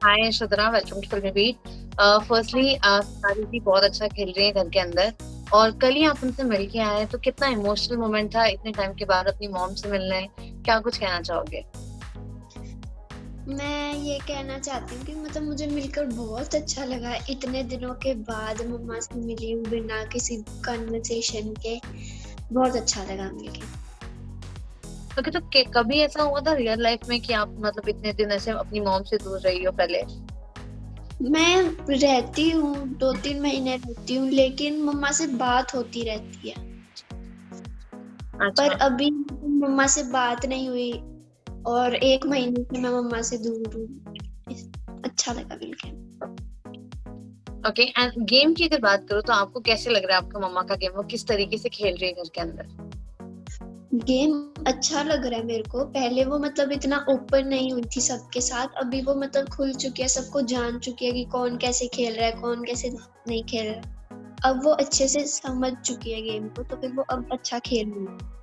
Hi Shraddha, welcome to फिल्मी beat. Firstly सारी जी बहुत अच्छा खेल रही हैं घर के अंदर। और कल ही आप उनसे मिल के आए तो कितना इमोशनल मोमेंट था इतने टाइम के बाद अपनी मॉम से मिलने। क्या कुछ कहना चाहोगे? मैं ये कहना चाहती हूँ कि मतलब मुझे मिलकर बहुत अच्छा लगा। इतने दिनों के बाद मम्मा से मिली हूँ बिना किसी कन्वर्सेशन के। बहुत अच्छा लगा मिलके। ओके, तो कभी ऐसा हुआ था रियल लाइफ में कि आप मतलब इतने दिन ऐसे अपनी मॉम से दूर रही हो पहले? मैं रहती हूँ 2-3 महीने रहती हूँ, लेकिन मम्मा से बात होती रहती है। पर अच्छा। अभी मम्मा से बात नहीं हुई और 1 महीने से मैं मम्मा से दूर हूँ। अच्छा लगा मिलके। ओके, एंड गेम की अगर बात करो तो आपको कैसे लग रहा है आपका मम्मा का गेम वो किस तरीके से खेल रही है घर के अंदर? गेम अच्छा लग रहा है मेरे को। पहले वो मतलब इतना ओपन नहीं हुई थी सबके साथ, अभी वो मतलब खुल चुकी है, सबको जान चुकी है कि कौन कैसे खेल रहा है, कौन कैसे नहीं खेल रहा है। अब वो अच्छे से समझ चुकी है गेम को, तो फिर वो अब अच्छा खेल रही है।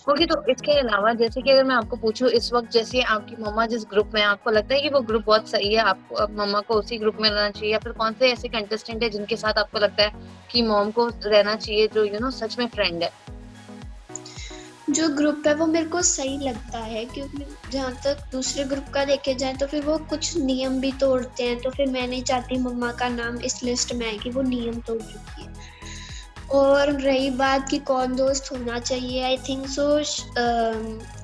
ओके, तो इसके अलावा जैसे कि अगर मैं आपको पूछूं इस वक्त जैसे आपकी मम्मा जिस ग्रुप में है, आपको लगता है कि वो ग्रुप बहुत सही है, आपको अब मम्मा को उसी ग्रुप में रहना चाहिए, या फिर कौन से ऐसे कंटेस्टेंट है जिनके साथ आपको लगता है कि मॉम को रहना चाहिए जो सच में फ्रेंड है? जो ग्रुप है वो मेरे को सही लगता है, क्योंकि जहाँ तक दूसरे ग्रुप का देखे जाए तो फिर वो कुछ नियम भी तोड़ते हैं, तो फिर मैं नहीं चाहती मम्मा का नाम इस लिस्ट में है कि वो नियम तोड़ चुकी है। और रही बात कि कौन दोस्त होना चाहिए, I think so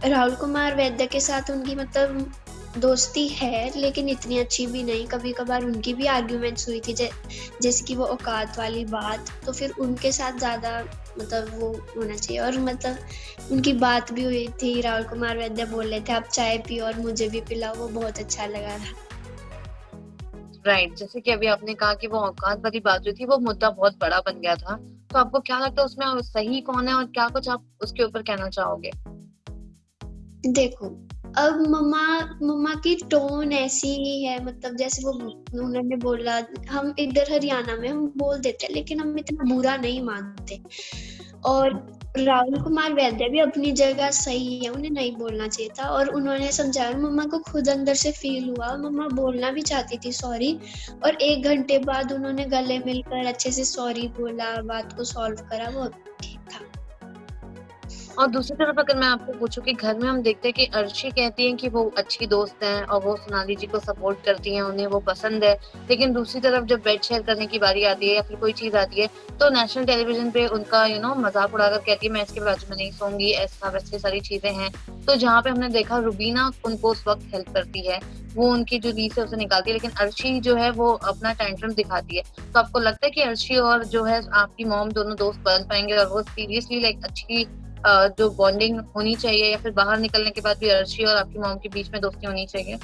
Rahul Kumar वैद्य के साथ उनकी मतलब दोस्ती है, लेकिन इतनी अच्छी भी नहीं। कभी कभार उनकी भी आर्ग्यूमेंट्स हुई थी, जैसे कि वो औकात वाली बात, तो फिर उनके साथ ज्यादा मतलब वो होना चाहिए। और मतलब उनकी बात भी हुई थी, राहुल कुमार वैद्य बोल रहे थे आप चाय पियो और मुझे भी पिलाओ, वो बहुत अच्छा लगा था। राइट, जैसे कि अभी आपने कहा कि वो औकात वाली बात जो थी वो मुद्दा बहुत बड़ा बन गया था, तो आपको क्या लगता है उसमें सही कौन है और क्या कुछ आप उसके ऊपर कहना चाहोगे? देखो, अब मम्मा मम्मा की टोन ऐसी ही है, मतलब जैसे वो उन्होंने बोला, हम इधर हरियाणा में हम बोल देते हैं लेकिन हम इतना बुरा नहीं मानते। और राहुल कुमार वैद्य भी अपनी जगह सही है, उन्हें नहीं बोलना चाहिए था और उन्होंने समझाया। मम्मा को खुद अंदर से फील हुआ, मम्मा बोलना भी चाहती थी सॉरी, और 1 घंटे बाद उन्होंने गले मिलकर अच्छे से सॉरी बोला, बात को सॉल्व करा, वो ठीक था। और दूसरी तरफ अगर मैं आपको पूछूं कि घर में हम देखते हैं कि अर्शी कहती हैं कि वो अच्छी दोस्त हैं और वो सोनाली जी को सपोर्ट करती हैं, उन्हें वो पसंद है, लेकिन दूसरी तरफ जब बेड शेयर करने की बारी आती है या फिर कोई चीज आती है तो नेशनल टेलीविजन पे उनका मजाक उड़ाकर कहती है मैं इसके बाजू में नहीं सोऊंगी, ऐसा वैसे सारी चीजें हैं। तो जहाँ पे हमने देखा रुबीना उनको उस वक्त हेल्प करती है, वो उनकी जो लीज है उसे निकालती है, लेकिन अर्शी जो है वो अपना टेंट्रम दिखाती है। तो आपको लगता है कि अर्शी और जो है आपकी मॉम दोनों दोस्त बन पाएंगे और वो सीरियसली लाइक अच्छी जो बॉन्डिंग होनी चाहिए, या फिर बाहर निकलने के बाद भी अर्शी और आपकी मॉम के बीच में दोस्ती होनी चाहिए?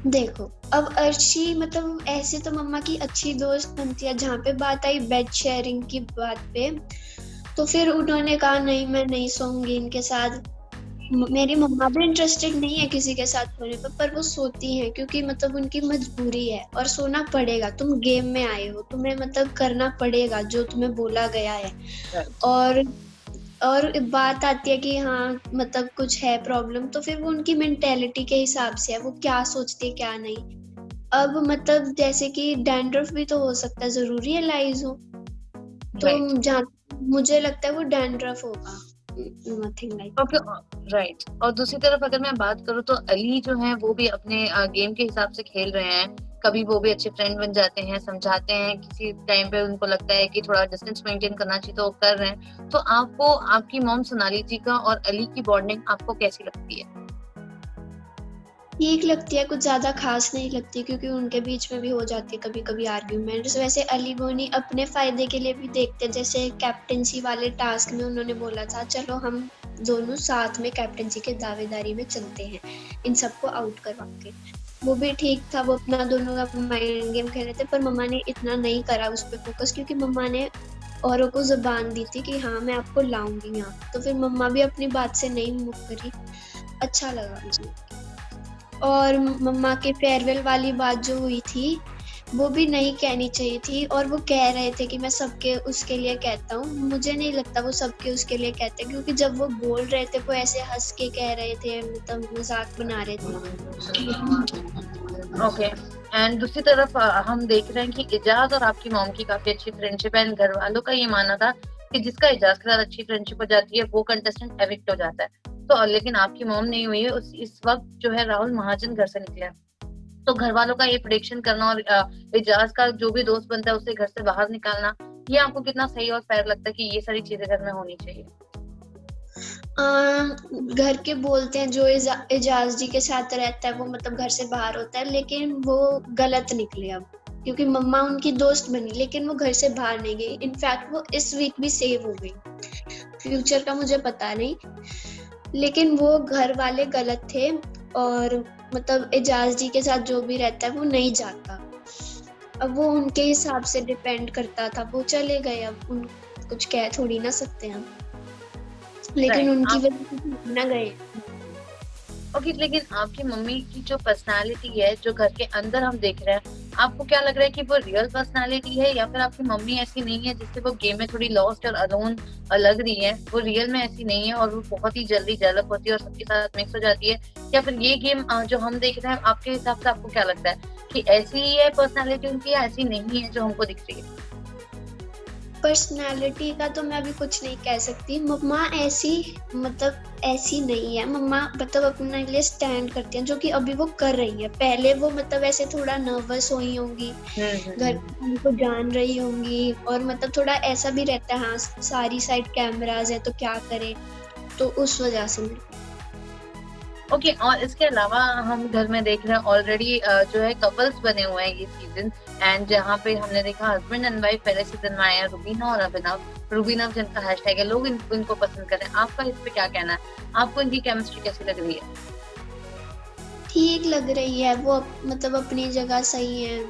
देखो, अब अर्शी मतलब ऐसे तो मम्मा की अच्छी दोस्त बनती है। जहाँ पे बात आई बेड शेयरिंग की बात पे, तो फिर उन्होंने कहा नहीं मैं नहीं सोऊंगी इनके साथ। मेरी मम्मा भी इंटरेस्टेड नहीं है किसी के साथ सोने पर वो सोती हैं क्योंकि मतलब उनकी मजबूरी है और सोना पड़ेगा। तुम गेम में आए हो, तुम्हें मतलब करना पड़ेगा जो तुम्हें बोला गया है। राइट। और और बात आती है कि हाँ मतलब कुछ है प्रॉब्लम, तो फिर वो उनकी मेंटेलिटी के हिसाब से है, वो क्या सोचती है क्या नहीं। अब मतलब जैसे कि डैंड्रफ भी तो हो सकता है, जरूरी है लाइज हो, तो राइट। जहाँ मुझे लगता है वो डैंड्रफ होगा, नथिंग लाइक। ओके। राइट, और दूसरी तरफ अगर मैं बात करूँ तो अली जो है वो भी अपने गेम के हिसाब से खेल रहे हैं। कभी वो भी अच्छे फ्रेंड बन जाते हैं, समझाते हैं, किसी टाइम पे उनको लगता है कि थोड़ा डिस्टेंस मेंटेन करना चाहिए तो वो कर रहे हैं। तो आपको आपकी मॉम सोनाली जी का और अली की बॉन्डिंग आपको कैसी लगती है? ठीक लगती है, कुछ ज्यादा खास नहीं लगती क्योंकि उनके बीच में भी हो जाती है कभी कभी आर्ग्यूमेंट्स। वैसे अली बोनी अपने फायदे के लिए भी देखते हैं, जैसे कैप्टेंसी वाले टास्क में उन्होंने बोला था चलो हम दोनों साथ में कैप्टेंसी के दावेदारी में चलते हैं इन सबको आउट करवा के। वो भी ठीक था, वो अपना दोनों का माइंड गेम खेल रहे थे, पर मम्मा ने इतना नहीं करा उस पर फोकस, क्योंकि मम्मा ने औरों को जुबान दी थी कि हाँ मैं आपको लाऊंगी यहाँ, तो फिर मम्मा भी अपनी बात से नहीं मुकरी। अच्छा लगा मुझे। और मम्मा के फेयरवेल वाली बात जो हुई थी, वो भी नहीं कहनी चाहिए थी और वो कह रहे थे कि मैं सबके उसके लिए कहता हूँ। मुझे नहीं लगता वो सबके उसके लिए कहते, क्योंकि जब वो बोल रहे थे वो ऐसे हँस के कह रहे थे, मतलब मज़ाक बना रहे थे। ओके। एंड दूसरी तरफ हम देख रहे हैं कि इजाज और आपकी मॉम की काफी अच्छी फ्रेंडशिप है एंड घर वालों का ये मानना था कि जिसका इजाज के साथ अच्छी फ्रेंडशिप हो जाती है वो कंटेस्टेंट एविक्ट हो जाता है। तो लेकिन आपकी मॉम नहीं हुई है, इस वक्त जो है राहुल महाजन घर से निकले हैं। तो घर वालों का ये प्रेडिक्शन करना और इजाज का जो भी दोस्त बनता है उसे घर से बाहर निकालना, ये आपको कितना सही और फेयर लगता है कि ये सारी चीजें घर में होनी चाहिए? घर के बोलते हैं जो एजाज जी के साथ रहता है वो मतलब घर से बाहर होता है, लेकिन वो गलत निकले अब, क्योंकि मम्मा उनकी दोस्त बनी लेकिन वो घर से बाहर नहीं गई। इनफैक्ट वो इस वीक भी सेव हो गई। फ्यूचर का मुझे पता नहीं, लेकिन वो घर वाले गलत थे और मतलब एजाज जी के साथ जो भी रहता है वो नहीं जाता। अब वो उनके हिसाब से डिपेंड करता था, वो चले गए, अब उन कुछ कह थोड़ी ना सकते हैं, लेकिन Right. उनकी वजह से छूट ना गए। ओके, लेकिन आपकी मम्मी की जो पर्सनालिटी है जो घर के अंदर हम देख रहे हैं, आपको क्या लग रहा है कि वो रियल पर्सनालिटी है या फिर आपकी मम्मी ऐसी नहीं है जिससे वो गेम में थोड़ी लॉस्ट और अलोन लग रही है, वो रियल में ऐसी नहीं है और वो बहुत ही जल्दी डेवलप होती है और सबके साथ मिक्स हो जाती है? या फिर ये गेम जो हम देख रहे हैं आपके हिसाब से आपको क्या लगता है कि ऐसी ही है पर्सनालिटी उनकी या ऐसी नहीं है जो हमको दिख रही है? पर्सनालिटी का तो मैं अभी कुछ नहीं कह सकती। मम्मा ऐसी मतलब ऐसी नहीं है। मम्मा मतलब अपने लिए स्टैंड करती हैं, जो कि अभी वो कर रही है। पहले वो मतलब ऐसे थोड़ा नर्वस हुई होंगी, घर को जान रही होंगी और मतलब थोड़ा ऐसा भी रहता है, हाँ सारी साइड कैमरास है तो क्या करे, तो उस वजह से ओके। और इसके अलावा हम घर में देख रहे हैं ऑलरेडी जो है कपल्स बने हुए हैं ये सीजन, एंड जहाँ पे हमने देखा हस्बैंड एंड वाइफ पहले सीजन में आए हैं, रुबीना और अभिनव। रुबीना जिनका हैशटैग है, लोग इनको पसंद कर रहे हैं। आपका इस पे क्या कहना है? आपको इनकी केमिस्ट्री कैसी लग रही है? ठीक लग रही है। वो मतलब अपनी जगह सही है।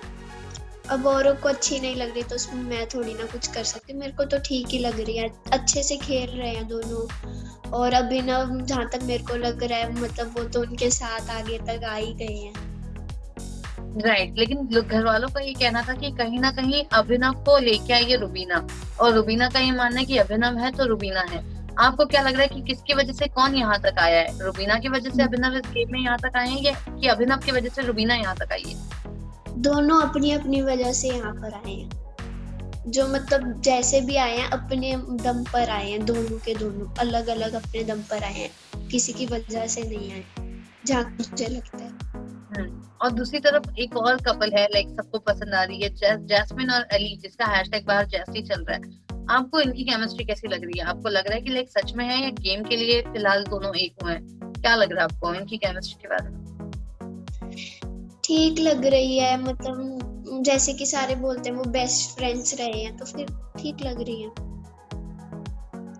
अब औरों को अच्छी नहीं लग रही तो उसमें मैं थोड़ी ना कुछ कर सकती। मेरे को तो ठीक ही लग रही है, अच्छे से खेल रहे हैं दोनों। और अभिनव जहाँ तक मेरे को लग रहा है मतलब वो तो उनके साथ आगे तक आ ही गए हैं। राइट। लेकिन घर वालों का ये कहना था कि कहीं ना कहीं अभिनव को लेके आई है रुबीना, और रुबीना का ये मानना है कि अभिनव है तो रुबीना है। आपको क्या लग रहा है कि किसकी वजह से कौन यहाँ तक आया है? रुबीना की वजह से अभिनव इस गेम में यहाँ तक आए हैं या कि अभिनव की वजह से रुबीना यहाँ तक आई है? दोनों अपनी अपनी वजह से यहाँ पर आए हैं। जो मतलब जैसे भी आए हैं अपने दम पर आए हैं, दोनों के दोनों अलग अलग अपने दम पर आए हैं, किसी की वजह से नहीं आए, जहाँ मुझे लगता है। और दूसरी तरफ एक और कपल है, लाइक सबको पसंद आ रही है, जैस्मिन और अली, जिसका हैशटैग बाहर जैसी चल रहा है। आपको इनकी केमिस्ट्री कैसी लग रही है? आपको लग रहा है कि लाइक सच में है या गेम के लिए फिलहाल दोनों एक हुए हैं? क्या लग रहा है आपको इनकी केमिस्ट्री के बारे में? ठीक लग रही है, मतलब जैसे कि सारे बोलते हैं वो बेस्ट फ्रेंड्स रहे हैं, तो फिर ठीक लग रही है।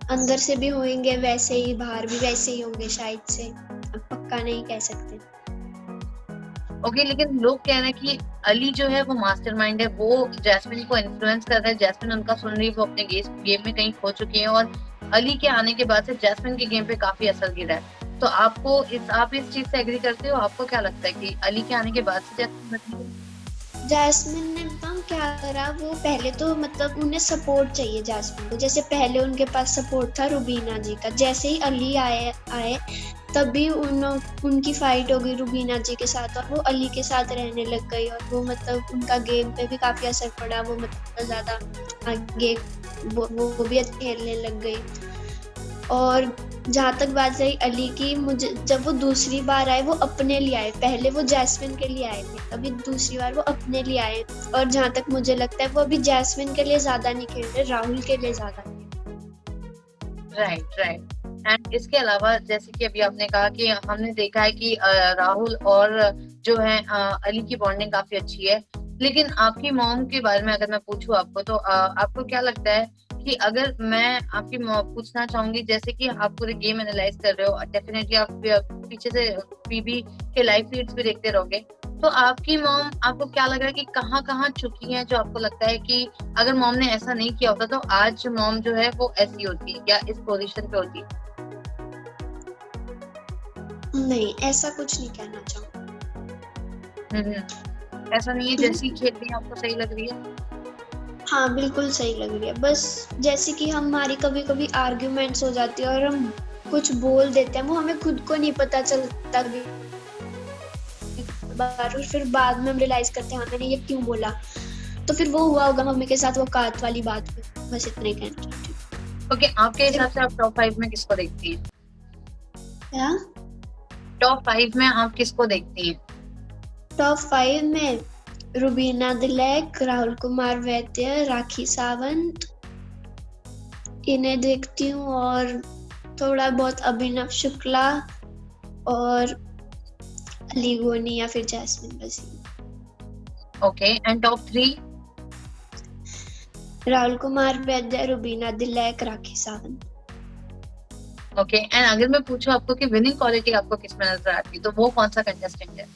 अंदर से भी होंगे वैसे ही, बाहर भी वैसे ही होंगे शायद से, अब पक्का नहीं कह सकते। ओके, लेकिन लोग कह रहे हैं कि अली जो है वो मास्टरमाइंड है, वो जैस्मिन को इन्फ्लुएंस कर रहा है, जैस्मिन उनका सुन रही है, वो अपने गेम में कहीं खो चुकी है और अली के आने के बाद से जैस्मिन के गेम पे काफी असर गिरा है। तो आप इस चीज से एग्री करते हो? आपको क्या लगता है कि अली के आने के बाद से जैस्मिन बदली है? जैस्मिन ने बताऊं क्या करा, वो पहले तो मतलब उन्हें सपोर्ट चाहिए जैस्मिन को, जैसे पहले उनके पास सपोर्ट था रुबीना जी का। जैसे ही अली आए तभी उनकी फाइट हो गई रुबीना जी के साथ और वो अली के साथ रहने लग गई और वो मतलब उनका गेम पे भी काफी असर पड़ा। वो मतलब ज्यादा आगे वो भी अच्छे खेलने लग गई। और जहाँ तक बात रही अली की, मुझे जब वो दूसरी बार आए वो अपने लिए आए, पहले वो जैस्मिन के लिए आए थे, अभी दूसरी बार वो अपने लिए आए। और जहाँ तक मुझे लगता है वो अभी जैस्मिन के लिए ज्यादा नहीं खेल रहे, राहुल के लिए ज्यादा। राइट। एंड इसके अलावा जैसे कि अभी आपने कहा कि हमने देखा है कि राहुल और जो है अली की बॉन्डिंग काफी अच्छी है, लेकिन आपकी मॉम के बारे में अगर मैं पूछूं आपको, तो आपको क्या लगता है कि अगर मैं आपकी पूछना चाहूंगी, जैसे कि आप पूरे गेम एनालाइज कर रहे हो, डेफिनेटली आप पीछे से पीबी के लाइव फीड्स भी देखते रहोगे, तो आपकी मॉम आपको क्या लग रहा है कि कहाँ चुकी है, जो आपको लगता है कि अगर मॉम ने ऐसा नहीं किया होता तो आज मॉम जो है वो ऐसी होती या इस पोजीशन पे होती? नहीं, ऐसा कुछ नहीं कहना चाहूंगी। ऐसा नहीं है जैसी खेल रही है आपको सही लग रही है? हाँ, बिल्कुल सही लग रही है। बस जैसे कि हमारी कभी-कभी आर्ग्यूमेंट्स हो जाती है और हम कुछ बोल देते हैं, वो हमें खुद को नहीं पता चलता बार, और फिर बाद में हम रियलाइज़ करते हैं हाँ, मैंने ये क्यों बोला? तो फिर वो हुआ होगा मम्मी के साथ वो कात वाली बात पे। बस इतना ही कहना चाहती हूँ। ओके, आपके हिसाब से आप टॉप 5 में किसको देखती हैं? क्या? टॉप 5 में आप किसको देखती हैं? टॉप 5 में रुबीना दिलैक, राहुल कुमार वैद्य, राखी सावंत, इन्हें देखती हूँ, और थोड़ा बहुत अभिनव शुक्ला और अली गोनी या फिर Jasmin Wasim. Okay, and top 3? Rahul Kumar Vaidya, Rubina Dilaik, Rakhi Sawant. Okay, and अगर मैं पूछूं आपको कि विनिंग क्वालिटी आपको किसमें नजर आती है, तो वो कौन सा कंटेस्टेंट है?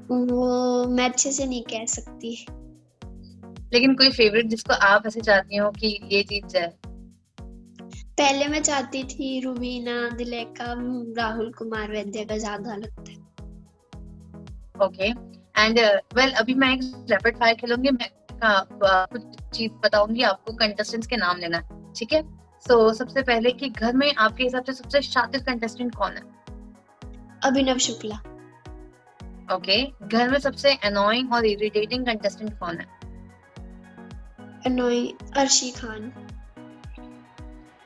वो मैं अच्छे से नहीं कह सकती। लेकिन कोई फेवरेट जिसको आप ऐसे चाहती हो कि ये जीत जाए? पहले मैं चाहती थी रुबीना दिलैक का, राहुल कुमार वैद्य का ज्यादा लगता है। ओके, एंड वेल अभी मैं एक रैपिड फायर खेलूंगी। मैं कुछ चीज बताऊंगी आपको, कंटेस्टेंट्स के नाम लेना है, ठीक है? सो सबसे पहले कि घर में आपके हिसाब से सबसे शातिर कंटेस्टेंट कौन है? अभिनव शुक्ला। ओके, घर में सबसे अनोइंग और इरिटेटिंग कंटेस्टेंट कौन है? अर्शी खान।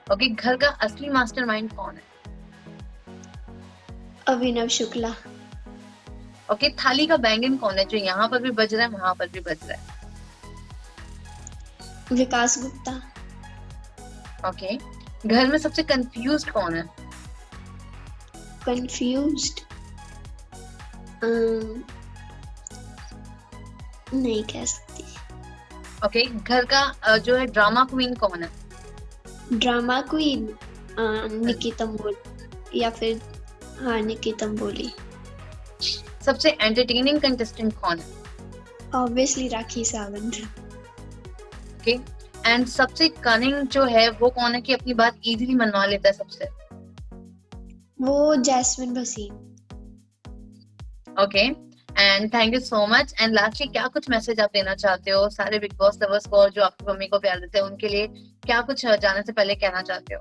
ओके, घर का असली मास्टरमाइंड कौन है? अभिनव शुक्ला। ओके, थाली का बैंगन कौन है जो यहाँ पर भी बज रहा है वहां पर भी बज रहा है? विकास गुप्ता। ओके, घर में सबसे कंफ्यूज्ड कौन है? कंफ्यूज्ड नहीं कह सकती। ओके, घर का जो है ड्रामा क्वीन कौन है? ड्रामा क्वीन निकी तंबोली या फिर हाँ निकी तंबोली। सबसे एंटरटेनिंग कंटेस्टेंट कौन है? Obviously rakhi Sawant. Okay, and सबसे कनिंग जो है वो कौन है कि अपनी बात इजीली मनवा लेता है सबसे? वो Jasmin Wasim. Okay, and thank you so much. And lastly क्या कुछ मैसेज आप देना चाहते हो सारे बिग बॉस लवर्स को, और जो आपकी मम्मी को प्यार देते हैं उनके लिए क्या कुछ जाने से पहले कहना चाहते हो?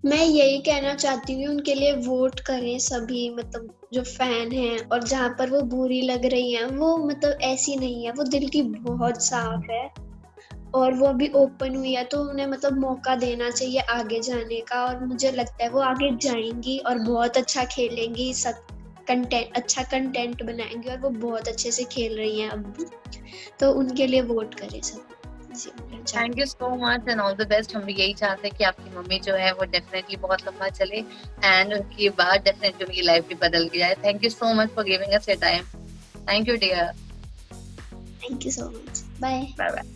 मैं यही कहना चाहती हूँ उनके लिए वोट करें सभी, मतलब जो फैन हैं, और जहाँ पर वो बुरी लग रही हैं वो मतलब ऐसी नहीं है, वो दिल की बहुत साफ है और वो अभी ओपन हुई है, तो उन्हें मतलब मौका देना चाहिए आगे जाने का, और मुझे लगता है वो आगे जाएंगी और बहुत अच्छा खेलेंगी, सब अच्छा कंटेंट बनाएंगी और वो बहुत अच्छे से खेल रही हैं अब, तो उनके लिए वोट करें सब। Thank you so much and all the best. हम भी यही चाहते हैं कि आपकी मम्मी जो है वो डेफिनेटली बहुत लंबा चले एंड उनकी बात डेफिनेटली उनकी लाइफ भी बदल के जाए। Thank you so much for giving us your time. Thank you dear. Thank you so much. Bye bye bye.